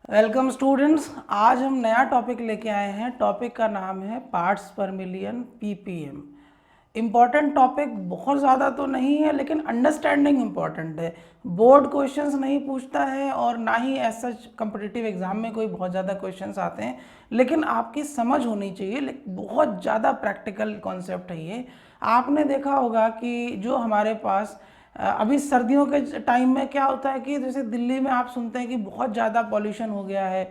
Welcome students. आज हम नया टॉपिक लेके आए हैं। टॉपिक का नाम है पार्ट्स पर मिलियन पीपीएम। इम्पॉर्टेंट टॉपिक बहुत ज़्यादा तो नहीं है, लेकिन अंडरस्टैंडिंग इम्पॉर्टेंट है। बोर्ड क्वेश्चंस नहीं पूछता है और ना ही ऐसा कम्पिटिटिव एग्जाम में कोई बहुत ज़्यादा क्वेश्चंस आते हैं, लेकिन आपकी समझ होनी चाहिए। बहुत ज़्यादा प्रैक्टिकल कॉन्सेप्ट है ये। आपने देखा होगा कि जो हमारे पास अभी सर्दियों के टाइम में क्या होता है कि जैसे दिल्ली में आप सुनते हैं कि बहुत ज़्यादा पॉल्यूशन हो गया है।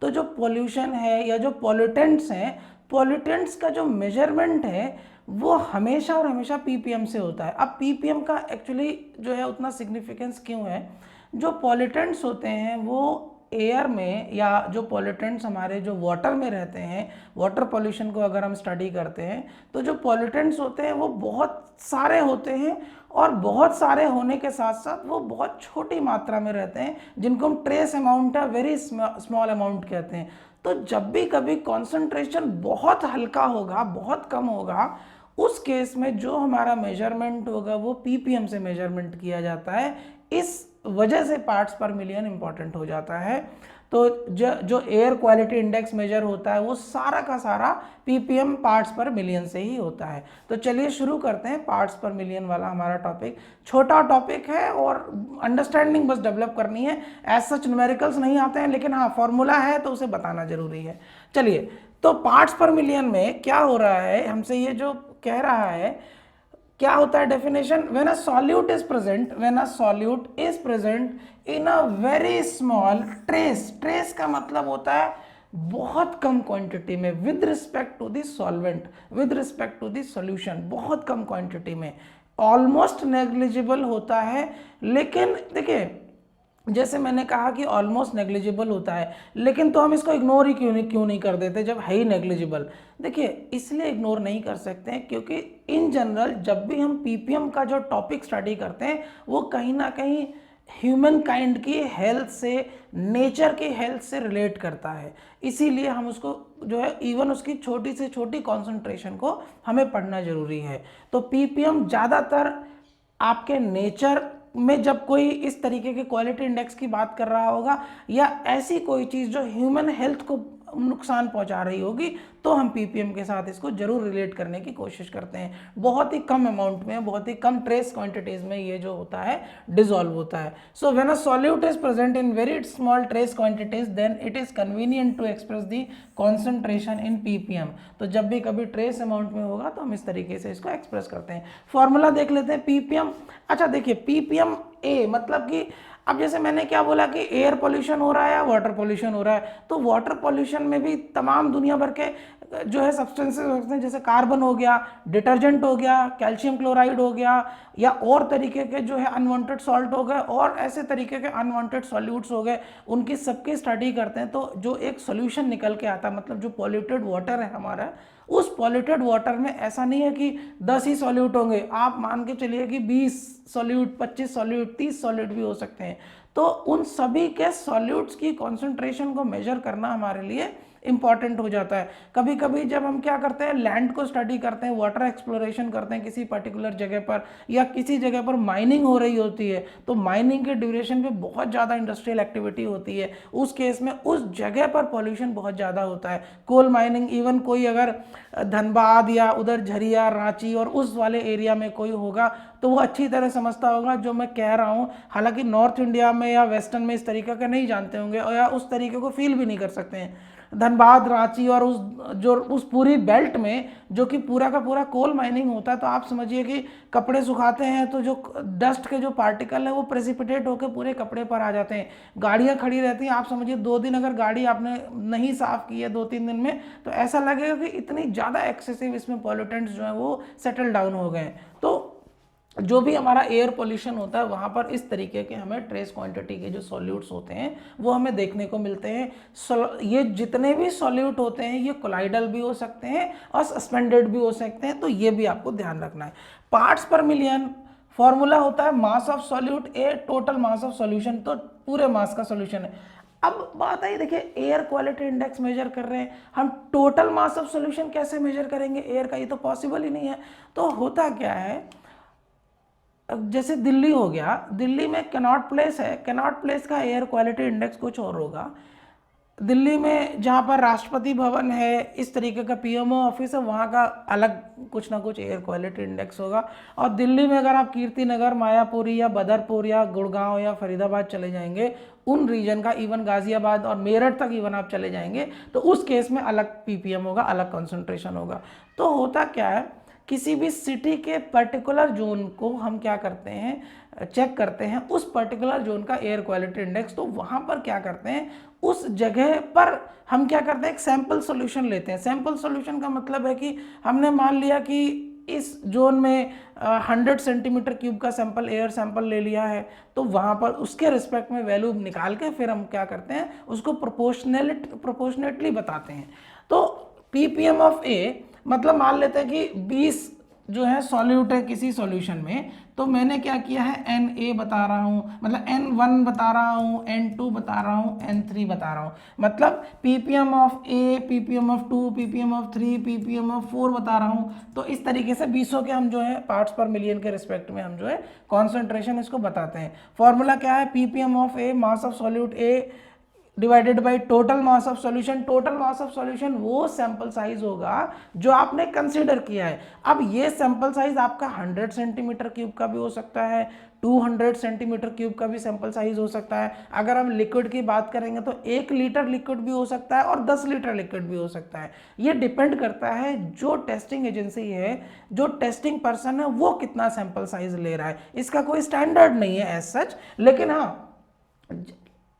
तो जो पॉल्यूशन है या जो पॉल्यूटेंट्स हैं, पॉल्यूटेंट्स का जो मेजरमेंट है वो हमेशा और हमेशा पीपीएम से होता है। अब पीपीएम का एक्चुअली जो है उतना सिग्निफिकेंस क्यों है? जो पॉल्यूटेंट्स होते हैं वो एयर में, या जो पॉल्यूटेंट्स हमारे जो वाटर में रहते हैं, वाटर पॉल्यूशन को अगर हम स्टडी करते हैं तो जो पॉल्यूटेंट्स होते हैं वो बहुत सारे होते हैं, और बहुत सारे होने के साथ साथ वो बहुत छोटी मात्रा में रहते हैं, जिनको हम ट्रेस अमाउंट या वेरी स्मॉल अमाउंट कहते हैं। तो जब भी कभी कॉन्सेंट्रेशन बहुत हल्का होगा, बहुत कम होगा, उस केस में जो हमारा मेजरमेंट होगा वो पीपीएम से मेजरमेंट किया जाता है। इस वजह से पार्ट्स पर मिलियन इंपॉर्टेंट हो जाता है। तो जो एयर क्वालिटी इंडेक्स मेजर होता है वो सारा का सारा पीपीएम पार्ट्स पर मिलियन से ही होता है। तो चलिए शुरू करते हैं। पार्ट्स पर मिलियन वाला हमारा टॉपिक छोटा टॉपिक है और अंडरस्टैंडिंग बस डेवलप करनी है। एज सच न्यूमेरिकल्स नहीं आते हैं, लेकिन हाँ फॉर्मूला है तो उसे बताना जरूरी है। चलिए, तो पार्ट्स पर मिलियन में क्या हो रहा है, हमसे ये जो कह रहा है क्या होता है definition? When a solute is present, when a solute is present in a very small trace, trace का मतलब होता है बहुत कम क्वांटिटी में, with respect to the solvent, with respect to the solution, बहुत कम क्वांटिटी में, ऑलमोस्ट नेग्लिजिबल होता है। लेकिन देखिए, जैसे मैंने कहा कि ऑलमोस्ट नेग्लिजिबल होता है, लेकिन तो हम इसको इग्नोर ही क्यों नहीं कर देते जब है ही नेग्लिजिबल? देखिए, इसलिए इग्नोर नहीं कर सकते हैं क्योंकि इन जनरल जब भी हम पीपीएम का जो टॉपिक स्टडी करते हैं वो कहीं ना कहीं ह्यूमन काइंड की हेल्थ से, नेचर की हेल्थ से रिलेट करता है। इसीलिए हम उसको जो है इवन उसकी छोटी से छोटी कॉन्सेंट्रेशन को हमें पढ़ना जरूरी है। तो पीपीएम ज़्यादातर आपके नेचर में जब कोई इस तरीके के क्वालिटी इंडेक्स की बात कर रहा होगा, या ऐसी कोई चीज़ जो ह्यूमन हेल्थ को नुकसान पहुंचा रही होगी, तो हम पीपीएम के साथ इसको जरूर रिलेट करने की कोशिश करते हैं। बहुत ही कम अमाउंट में, बहुत ही कम ट्रेस क्वांटिटीज में ये जो होता है डिसॉल्व होता है। So when a solute is present in very small trace quantities, then it is convenient to express the concentration in ppm. तो जब भी कभी ट्रेस अमाउंट में होगा तो हम इस तरीके से इसको एक्सप्रेस करते हैं। फॉर्मूला देख लेते हैं पीपीएम। अच्छा देखिए, पीपीएम ए मतलब कि अब जैसे मैंने क्या बोला कि एयर पोल्यूशन हो रहा है या वाटर पोल्यूशन हो रहा है, तो वाटर पोल्यूशन में भी तमाम दुनिया भर के जो है सब्सटेंसेस होते हैं, जैसे कार्बन हो गया, डिटर्जेंट हो गया, कैल्शियम क्लोराइड हो गया, या और तरीके के जो है अनवांटेड सॉल्ट हो गए, और ऐसे तरीके के अनवांटेड सॉल्यूट्स हो गए, उनकी सबकी स्टडी करते हैं। तो जो एक सोल्यूशन निकल के आता है, मतलब जो पॉल्यूटेड वाटर है हमारा, उस पॉल्यूटेड वाटर में ऐसा नहीं है कि 10 ही सॉल्यूट होंगे। आप मान के चलिए कि 20 सॉल्यूट, 25 सॉल्यूट, 30 सॉल्यूट भी हो सकते हैं। तो उन सभी के सॉल्यूट्स की कॉन्सेंट्रेशन को मेजर करना हमारे लिए इंपॉर्टेंट हो जाता है। कभी कभी जब हम क्या करते हैं, लैंड को स्टडी करते हैं, वाटर एक्सप्लोरेशन करते हैं किसी पर्टिकुलर जगह पर, या किसी जगह पर माइनिंग हो रही होती है, तो माइनिंग के ड्यूरेशन पे बहुत ज़्यादा इंडस्ट्रियल एक्टिविटी होती है, उस केस में उस जगह पर पॉल्यूशन बहुत ज़्यादा होता है। कोल माइनिंग, इवन कोई अगर धनबाद या उधर झरिया, रांची और उस वाले एरिया में कोई होगा तो वो अच्छी तरह समझता होगा जो मैं कह रहा हूँ। हालांकि नॉर्थ इंडिया में या वेस्टर्न में इस तरीके का नहीं जानते होंगे, और या उस तरीके को फील भी नहीं कर सकते हैं। धनबाद, रांची और उस पूरी बेल्ट में जो कि पूरा का पूरा कोल माइनिंग होता है, तो आप समझिए कि कपड़े सुखाते हैं तो जो डस्ट के जो पार्टिकल है वो प्रेसिपिटेट होकर पूरे कपड़े पर आ जाते हैं। गाड़ियां खड़ी रहती हैं, आप समझिए 2 दिन अगर गाड़ी आपने नहीं साफ की है 2-3 दिन में, तो ऐसा लगेगा कि इतनी ज़्यादा एक्सेसिव इसमें पॉल्यूटेंट्स जो है वो सेटल डाउन हो गए। तो जो भी हमारा एयर पोल्यूशन होता है वहाँ पर इस तरीके के हमें ट्रेस क्वांटिटी के जो सॉल्यूट्स होते हैं वो हमें देखने को मिलते हैं। ये जितने भी सॉल्यूट होते हैं ये कोलाइडल भी हो सकते हैं और सस्पेंडेड भी हो सकते हैं, तो ये भी आपको ध्यान रखना है। पार्ट्स पर मिलियन फॉर्मूला होता है मास of solute A total mass of solution, तो पूरे मास का सॉल्यूशन है। अब बात आई, देखिए एयर क्वालिटी इंडेक्स मेजर कर रहे हैं हम, टोटल मास ऑफ सॉल्यूशन कैसे मेजर करेंगे एयर का? ये तो पॉसिबल ही नहीं है। तो होता क्या है, जैसे दिल्ली हो गया, दिल्ली में कैनॉट प्लेस है, कैनॉट प्लेस का एयर क्वालिटी इंडेक्स कुछ और होगा, दिल्ली में जहाँ पर राष्ट्रपति भवन है, इस तरीके का पीएमओ ऑफिस है, वहाँ का अलग कुछ ना कुछ एयर क्वालिटी इंडेक्स होगा। और दिल्ली में अगर आप कीर्ति नगर, मायापुरी या बदरपुर या गुड़गांव या फरीदाबाद चले जाएंगे, उन रीजन का, इवन गाजियाबाद और मेरठ तक इवन आप चले जाएंगे, तो उस केस में अलग पीपीएम होगा, अलग कॉन्सेंट्रेशन होगा। तो होता क्या है, किसी भी सिटी के पर्टिकुलर जोन को हम क्या करते हैं, चेक करते हैं उस पर्टिकुलर जोन का एयर क्वालिटी इंडेक्स। तो वहाँ पर क्या करते हैं, उस जगह पर हम क्या करते हैं, एक सैंपल सॉल्यूशन लेते हैं। सैंपल सॉल्यूशन का मतलब है कि हमने मान लिया कि इस जोन में 100 सेंटीमीटर क्यूब का सैंपल, एयर सैंपल ले लिया है, तो वहाँ पर उसके रिस्पेक्ट में वैल्यू निकाल के फिर हम क्या करते हैं, उसको प्रोपोर्शनेटली बताते हैं। तो पीपीएम ऑफ ए मतलब मान लेते हैं कि 20 जो है सॉल्यूट है किसी सॉल्यूशन में, तो मैंने क्या किया है, Na बता रहा हूँ, मतलब N1 बता रहा हूँ, N2 बता रहा हूँ, N3 बता रहा हूँ, मतलब ppm of A, ppm of 2, ppm of 3, ppm of 4 बता रहा हूँ। तो इस तरीके से 20 के हम जो है पार्ट्स पर मिलियन के रिस्पेक्ट में हम जो है कॉन्सेंट्रेशन इसको बताते हैं। फॉर्मूला क्या है, ppm of A, mass of solute A divided by total mass of solution. Total mass of solution वो सैंपल साइज होगा जो आपने कंसीडर किया है। अब ये सैंपल साइज आपका 100 सेंटीमीटर क्यूब का भी हो सकता है, 200 सेंटीमीटर क्यूब का भी सैंपल साइज हो सकता है। अगर हम लिक्विड की बात करेंगे तो 1 लीटर लिक्विड भी हो सकता है और 10 लीटर लिक्विड भी हो सकता है। ये डिपेंड करता है जो टेस्टिंग एजेंसी है, जो टेस्टिंग पर्सन है, वो कितना सैंपल साइज ले रहा है। इसका कोई स्टैंडर्ड नहीं है एज सच,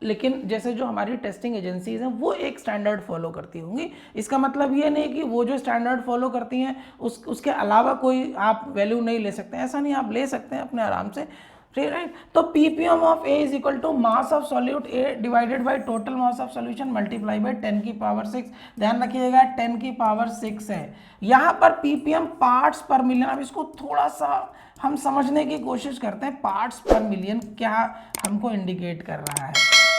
लेकिन जैसे जो हमारी टेस्टिंग एजेंसीज हैं वो एक स्टैंडर्ड फॉलो करती होंगी। इसका मतलब ये नहीं कि वो जो स्टैंडर्ड फॉलो करती हैं उसके अलावा कोई आप वैल्यू नहीं ले सकते, ऐसा नहीं, आप ले सकते हैं अपने आराम से, राइट। तो ppm of A is equal to mass of solute A divided by total mass of solution multiply by 10 की पावर 6। ध्यान रखिएगा 10 की पावर 6 है। यहाँ पर पीपीएम पार्ट्स पर मिलियन, अब इसको थोड़ा सा हम समझने की कोशिश करते हैं। पार्ट्स पर मिलियन क्या हमको इंडिकेट कर रहा है,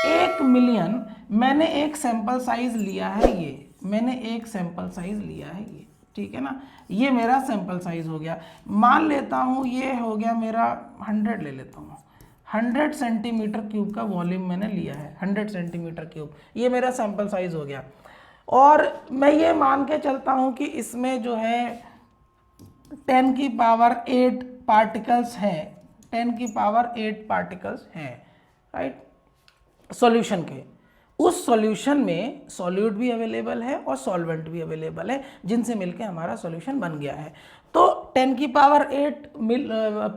1 मिलियन, मैंने एक सैंपल साइज लिया है, ये मैंने एक सैंपल साइज लिया है, ये ठीक है ना, ये मेरा सैंपल साइज हो गया। मान लेता हूँ ये हो गया मेरा 100, ले लेता हूँ 100 सेंटीमीटर क्यूब का वॉल्यूम मैंने लिया है, 100 सेंटीमीटर क्यूब, ये मेरा सैंपल साइज हो गया। और मैं ये मान के चलता हूँ कि इसमें जो है 10 की पावर 8 पार्टिकल्स हैं, 10 की पावर 8 पार्टिकल्स हैं, राइट, सॉल्यूशन के। उस सॉल्यूशन में सॉल्यूट भी अवेलेबल है और सॉल्वेंट भी अवेलेबल है, जिनसे मिलके हमारा सॉल्यूशन बन गया है। तो 10 की पावर 8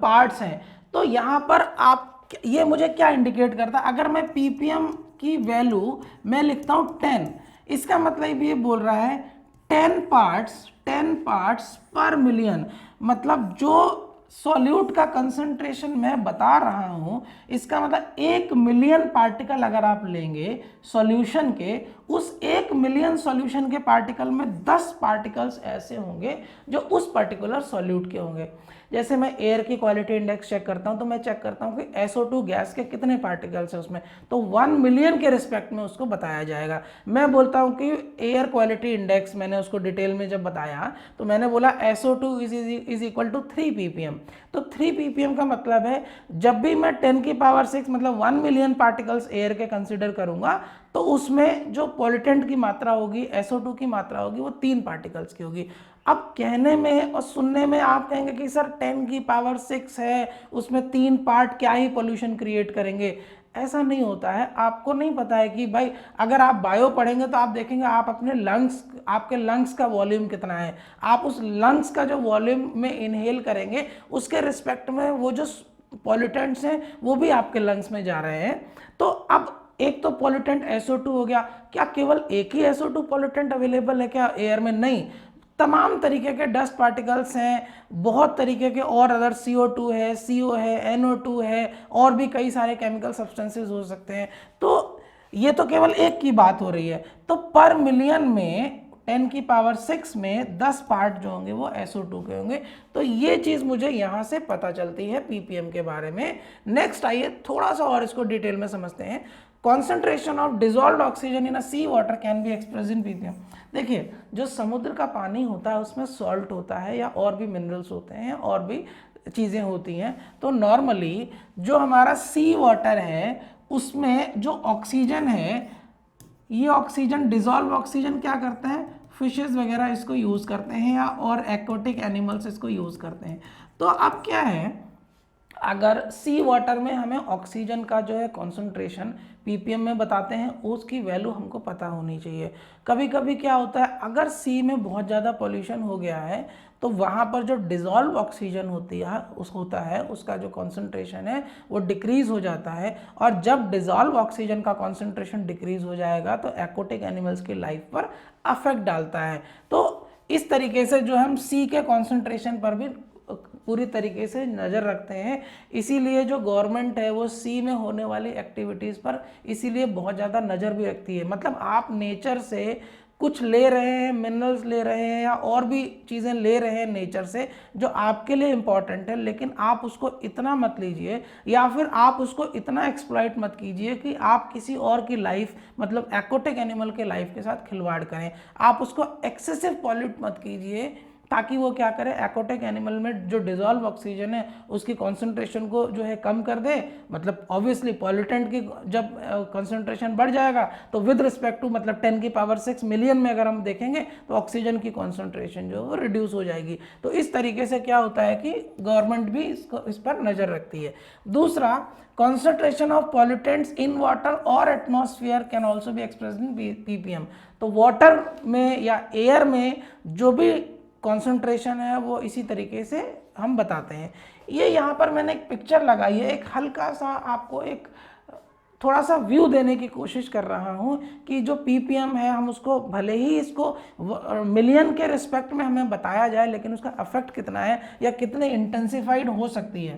पार्ट्स हैं। तो यहाँ पर आप, ये मुझे क्या इंडिकेट करता है, अगर मैं पीपीएम की वैल्यू मैं लिखता हूँ 10, इसका मतलब ये बोल रहा है 10 पार्ट्स पर मिलियन, मतलब जो सॉल्यूट का कंसंट्रेशन मैं बता रहा हूं, इसका मतलब 1 मिलियन पार्टिकल अगर आप लेंगे सॉल्यूशन के, उस 1 मिलियन सॉल्यूशन के पार्टिकल में 10 पार्टिकल्स ऐसे होंगे जो उस पर्टिकुलर सॉल्यूट के होंगे। जैसे मैं एयर की क्वालिटी इंडेक्स चेक करता हूं, तो मैं चेक करता हूं कि SO2 गैस के कितने पार्टिकल्स हैं उसमें, तो 1 मिलियन के रिस्पेक्ट में उसको बताया जाएगा। मैं बोलता हूं कि एयर क्वालिटी इंडेक्स, मैंने उसको डिटेल में जब बताया तो मैंने बोला SO2 is equal to 3 ppm। तो 3 ppm का मतलब है जब भी मैं 10 की पावर 6 मतलब 1 मिलियन पार्टिकल्स एयर के कंसिडर करूंगा, तो उसमें जो पॉल्यूटेंट की मात्रा होगी, SO2 की मात्रा होगी, वो 3 पार्टिकल्स की होगी। अब कहने में और सुनने में आप कहेंगे कि सर 10 की पावर 6 है, उसमें 3 पार्ट क्या ही पोल्यूशन क्रिएट करेंगे। ऐसा नहीं होता है। आपको नहीं पता है कि भाई अगर आप बायो पढ़ेंगे तो आप देखेंगे आप अपने लंग्स, आपके लंग्स का वॉल्यूम कितना है, आप उस लंग्स का जो वॉल्यूम में इनहेल करेंगे उसके रिस्पेक्ट में वो जो पॉल्यूटेंट्स हैं वो भी आपके लंग्स में जा रहे हैं। तो अब एक तो पॉल्यूटेंट SO2 हो गया, क्या केवल एक ही SO2 पॉल्यूटेंट अवेलेबल है क्या एयर में? नहीं, तमाम तरीके के डस्ट पार्टिकल्स हैं, बहुत तरीके के और अदर CO2 है, CO है, NO2 है, और भी कई सारे केमिकल सब्सटेंसेस हो सकते हैं। तो ये तो केवल एक की बात हो रही है। तो पर मिलियन में 10 की पावर 6 में 10 पार्ट जो होंगे वो SO2 के होंगे। तो ये चीज़ मुझे यहाँ से पता चलती है पीपीएम के बारे में। नेक्स्ट आइए थोड़ा सा और इसको डिटेल में समझते हैं। Concentration of dissolved oxygen in a sea water can be express in ppm. देखिए जो समुद्र का पानी होता है उसमें सॉल्ट होता है या और भी मिनरल्स होते हैं और भी चीज़ें होती हैं। तो नॉर्मली जो हमारा सी वाटर है उसमें जो ऑक्सीजन है ये ऑक्सीजन, डिजॉल्व ऑक्सीजन क्या करते हैं, फिशेस वगैरह इसको यूज़ करते हैं या और एक्वाटिक एनिमल्स इसको यूज़ करते हैं। तो अब क्या है, अगर सी वाटर में हमें ऑक्सीजन का जो है कॉन्सेंट्रेशन पीपीएम में बताते हैं, उसकी वैल्यू हमको पता होनी चाहिए। कभी कभी क्या होता है, अगर सी में बहुत ज़्यादा पॉल्यूशन हो गया है तो वहाँ पर जो डिज़ोल्व ऑक्सीजन होता है उसका जो कॉन्सेंट्रेशन है वो डिक्रीज़ हो जाता है। और जब डिज़ोल्व ऑक्सीजन का कॉन्सेंट्रेशन डिक्रीज़ हो जाएगा तो एक्वाटिक एनिमल्स की लाइफ पर अफेक्ट डालता है। तो इस तरीके से जो हम सी के कॉन्सेंट्रेशन पर भी पूरी तरीके से नज़र रखते हैं। इसीलिए जो गवर्नमेंट है वो सी में होने वाली एक्टिविटीज़ पर इसीलिए बहुत ज़्यादा नज़र भी रखती है। मतलब आप नेचर से कुछ ले रहे हैं, मिनरल्स ले रहे हैं या और भी चीज़ें ले रहे हैं नेचर से जो आपके लिए इम्पॉर्टेंट है, लेकिन आप उसको इतना मत लीजिए या फिर आप उसको इतना एक्सप्लॉइट मत कीजिए कि आप किसी और की लाइफ, मतलब एक्वाटिक एनिमल के लाइफ के साथ खिलवाड़ करें। आप उसको एक्सेसिव पॉल्यूट मत कीजिए ताकि वो क्या करे, एक्वाटिक एनिमल में जो डिजॉल्व ऑक्सीजन है उसकी कॉन्सेंट्रेशन को जो है कम कर दे। मतलब ऑब्वियसली पॉल्यूटेंट की जब कॉन्सेंट्रेशन बढ़ जाएगा तो विद रिस्पेक्ट टू मतलब 10⁶ मिलियन में अगर हम देखेंगे तो ऑक्सीजन की कॉन्सेंट्रेशन जो है वो रिड्यूस हो जाएगी। तो इस तरीके से क्या होता है कि गवर्नमेंट भी इस पर नज़र रखती है। दूसरा, concentration of pollutants in water or atmosphere can also be expressed in ppm। तो वाटर में या एयर में जो भी कॉन्सेंट्रेशन है वो इसी तरीके से हम बताते हैं। ये यहाँ पर मैंने एक पिक्चर लगाई है, एक हल्का सा आपको एक थोड़ा सा व्यू देने की कोशिश कर रहा हूँ कि जो ppm है हम उसको भले ही इसको मिलियन के रिस्पेक्ट में हमें बताया जाए लेकिन उसका इफेक्ट कितना है या कितने इंटेंसिफाइड हो सकती है।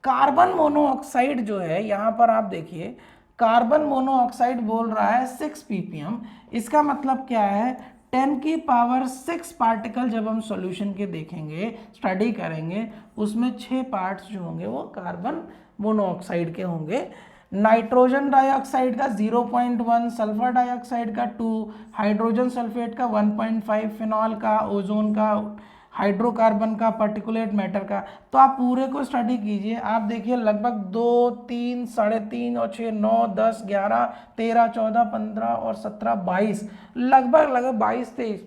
कार्बन मोनोऑक्साइड जो है, यहाँ पर आप देखिए कार्बन मोनोऑक्साइड बोल रहा है 6 ppm। इसका मतलब क्या है, 10⁶ पार्टिकल जब हम सॉल्यूशन के देखेंगे, स्टडी करेंगे, उसमें 6 पार्ट्स जो होंगे वो कार्बन मोनोऑक्साइड के होंगे। नाइट्रोजन डाइऑक्साइड का 0.1, सल्फर डाइऑक्साइड का 2, हाइड्रोजन सल्फेट का 1.5, फिनॉल का, ओजोन का, हाइड्रोकार्बन का, पार्टिकुलेट मैटर का। तो आप पूरे को स्टडी कीजिए, आप देखिए लगभग 2, 3, 3.5 और 6, 9, 10, 11, 13, 14, 15 और 17, 22, लगभग 22-23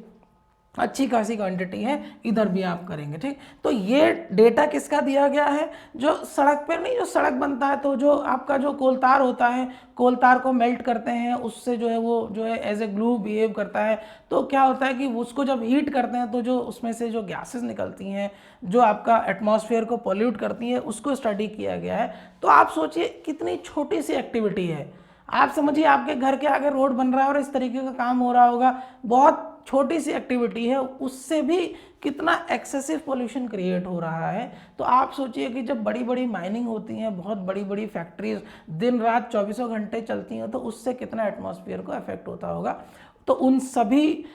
अच्छी खासी क्वांटिटी है। इधर भी आप करेंगे, ठीक। तो ये डेटा किसका दिया गया है, जो सड़क पर नहीं, जो सड़क बनता है तो जो आपका जो कोलतार होता है, कोलतार को मेल्ट करते हैं, उससे जो है वो जो है एज ए ग्लू बिहेव करता है। तो क्या होता है कि उसको जब हीट करते हैं तो जो उसमें से जो गैसेस निकलती हैं जो आपका एटमॉस्फेयर को पॉल्यूट करती हैं, उसको स्टडी किया गया है। तो आप सोचिए कितनी छोटी सी एक्टिविटी है। आप समझिए आपके घर के आगे रोड बन रहा है और इस तरीके का काम हो रहा होगा, बहुत छोटी सी एक्टिविटी है, उससे भी कितना एक्सेसिव पोल्यूशन क्रिएट हो रहा है। तो आप सोचिए कि जब बड़ी बड़ी माइनिंग होती हैं, बहुत बड़ी बड़ी फैक्ट्रीज दिन रात 24 घंटे चलती हैं, तो उससे कितना एटमॉस्फेयर को अफेक्ट होता होगा। तो उन सभी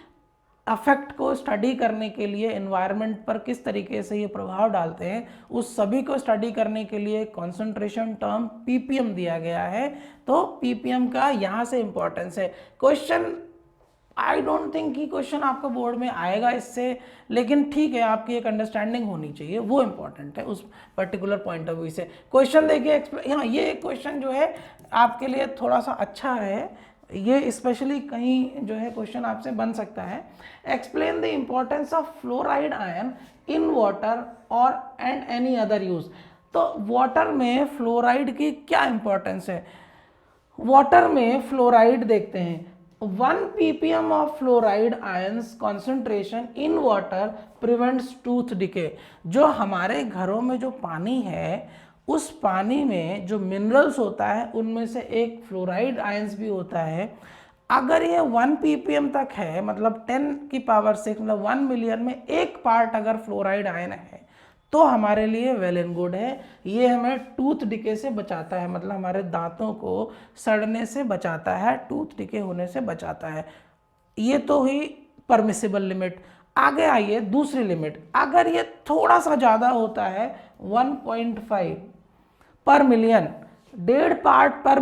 अफेक्ट को स्टडी करने के लिए, एनवायरनमेंट पर किस तरीके से ये प्रभाव डालते हैं, उस सभी को स्टडी करने के लिए कॉन्सेंट्रेशन टर्म पीपीएम दिया गया है। तो पीपीएम का यहाँ से इंपॉर्टेंस है। क्वेश्चन आई डोंट थिंक कि क्वेश्चन आपको बोर्ड में आएगा इससे, लेकिन ठीक है, आपकी एक अंडरस्टैंडिंग होनी चाहिए, वो इंपॉर्टेंट है उस पर्टिकुलर पॉइंट ऑफ व्यू से। क्वेश्चन देखिए, हाँ ये क्वेश्चन जो है आपके लिए थोड़ा सा अच्छा है, ये स्पेशली कहीं जो है क्वेश्चन आपसे बन सकता है। Explain the importance of fluoride ion in water और एंड एनी अदर यूज। तो वाटर में फ्लोराइड की क्या इंपॉर्टेंस है। वाटर में फ्लोराइड देखते हैं, 1 ppm of fluoride ions concentration in water prevents tooth decay। जो हमारे घरों में जो पानी है, उस पानी में जो मिनरल्स होता है उनमें से एक फ्लोराइड आयंस भी होता है। अगर ये 1 ppm तक है, मतलब 10⁶, मतलब 1 मिलियन में एक पार्ट अगर फ्लोराइड आयन है तो हमारे लिए वेल एंड गुड है। ये हमें टूथ डिके से बचाता है, मतलब हमारे दांतों को सड़ने से बचाता है, टूथ डिके होने से बचाता है। ये तो हुई परमिसिबल लिमिट। आगे आइए दूसरी लिमिट, अगर ये थोड़ा सा ज़्यादा होता है 1.5 पर मिलियन, 1.5 पार्ट पर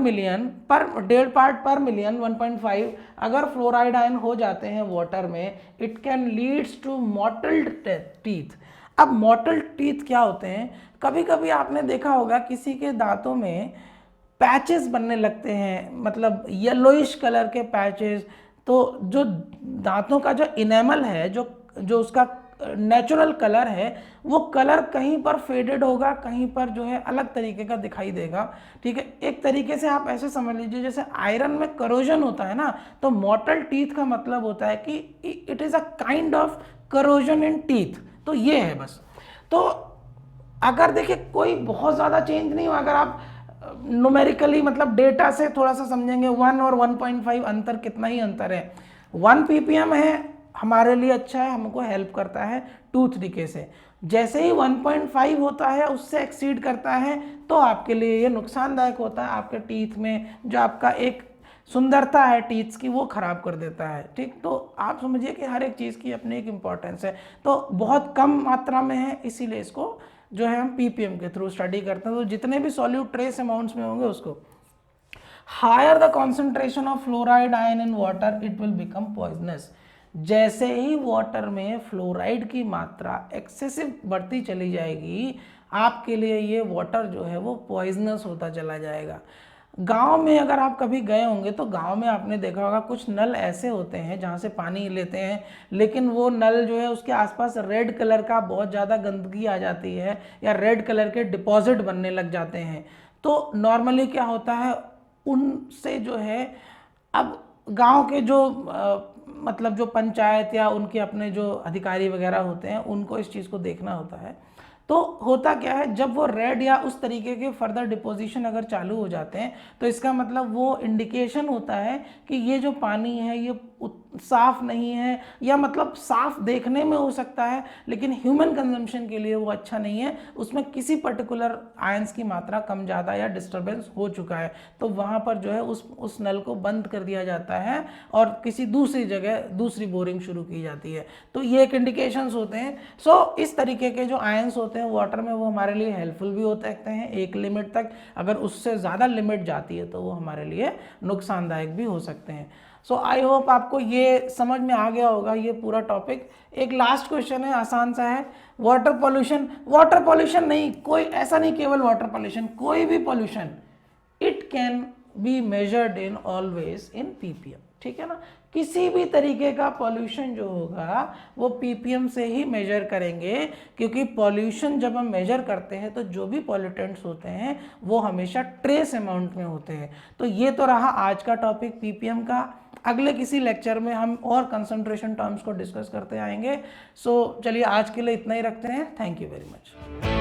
मिलियन, 1.5 अगर फ्लोराइड आयन हो जाते हैं वाटर में, it can leads to mottled teeth. अब मॉटल टीथ क्या होते हैं, कभी कभी आपने देखा होगा किसी के दांतों में पैचेस बनने लगते हैं, मतलब येलोइश कलर के पैचेस। तो जो दांतों का जो इनेमल है, जो जो उसका नेचुरल कलर है, वो कलर कहीं पर फेडेड होगा, कहीं पर जो है अलग तरीके का दिखाई देगा। ठीक है, एक तरीके से आप ऐसे समझ लीजिए जैसे आयरन में करोजन होता है ना, तो मॉटल टीथ का मतलब होता है कि it is a kind of corrosion in teeth. तो ये है बस। तो अगर देखिए कोई बहुत ज़्यादा चेंज नहीं हो, अगर आप न्यूमेरिकली मतलब डेटा से थोड़ा सा समझेंगे, 1 और 1.5 अंतर कितना ही अंतर है। 1 ppm है हमारे लिए अच्छा है, हमको हेल्प करता है 2 तरीके से। जैसे ही 1.5 होता है, उससे एक्सीड करता है, तो आपके लिए ये नुकसानदायक होता है। आपके टीथ में जो आपका एक सुंदरता है टीथ्स की, वो खराब कर देता है। ठीक, तो आप समझिए कि हर एक चीज़ की अपनी एक इम्पॉर्टेंस है। तो बहुत कम मात्रा में है, इसीलिए इसको जो है हम पीपीएम के थ्रू स्टडी करते हैं। तो जितने भी सॉल्यूट ट्रेस अमाउंट्स में होंगे उसको, higher the concentration of fluoride ion in water it will become poisonous. जैसे ही वाटर में फ्लोराइड की मात्रा एक्सेसिव बढ़ती चली जाएगी, आपके लिए ये वाटर जो है वो पॉइजनस होता चला जाएगा। गांव में अगर आप कभी गए होंगे तो गांव में आपने देखा होगा कुछ नल ऐसे होते हैं जहां से पानी लेते हैं, लेकिन वो नल जो है उसके आसपास रेड कलर का बहुत ज़्यादा गंदगी आ जाती है, या रेड कलर के डिपॉजिट बनने लग जाते हैं। तो नॉर्मली क्या होता है, उनसे जो है, अब गांव के जो मतलब जो पंचायत या उनके अपने जो अधिकारी वगैरह होते हैं, उनको इस चीज़ को देखना होता है। तो होता क्या है, जब वो रेड या उस तरीके के फर्दर डिपोजिशन अगर चालू हो जाते हैं, तो इसका मतलब वो इंडिकेशन होता है कि ये जो पानी है ये साफ नहीं है, या मतलब साफ देखने में हो सकता है लेकिन ह्यूमन कंजम्पशन के लिए वो अच्छा नहीं है, उसमें किसी पर्टिकुलर आयंस की मात्रा कम ज़्यादा या डिस्टर्बेंस हो चुका है। तो वहाँ पर जो है उस नल को बंद कर दिया जाता है और किसी दूसरी जगह दूसरी बोरिंग शुरू की जाती है। तो ये एक इंडिकेशंस होते हैं। सो इस तरीके के जो आयंस होते हैं वाटर में, वो हमारे लिए हेल्पफुल भी होते हैं एक लिमिट तक। अगर उससे ज़्यादा लिमिट जाती है तो वो हमारे लिए नुकसानदायक भी हो सकते हैं। सो आई होप आपको ये समझ में आ गया होगा ये पूरा टॉपिक। एक लास्ट क्वेश्चन है, आसान सा है। वाटर पॉल्यूशन नहीं, कोई ऐसा नहीं केवल वाटर पॉल्यूशन, कोई भी pollution, it can be measured in always in PPM. ठीक है ना, किसी भी तरीके का पॉल्यूशन जो होगा वो पीपीएम से ही मेजर करेंगे, क्योंकि पॉल्यूशन जब हम मेजर करते हैं तो जो भी पॉल्यूटेंट्स होते हैं वो हमेशा ट्रेस अमाउंट में होते हैं। तो ये तो रहा आज का टॉपिक पीपीएम का। अगले किसी लेक्चर में हम और कंसंट्रेशन टर्म्स को डिस्कस करते आएंगे। सो चलिए आज के लिए इतना ही रखते हैं। Thank you very much.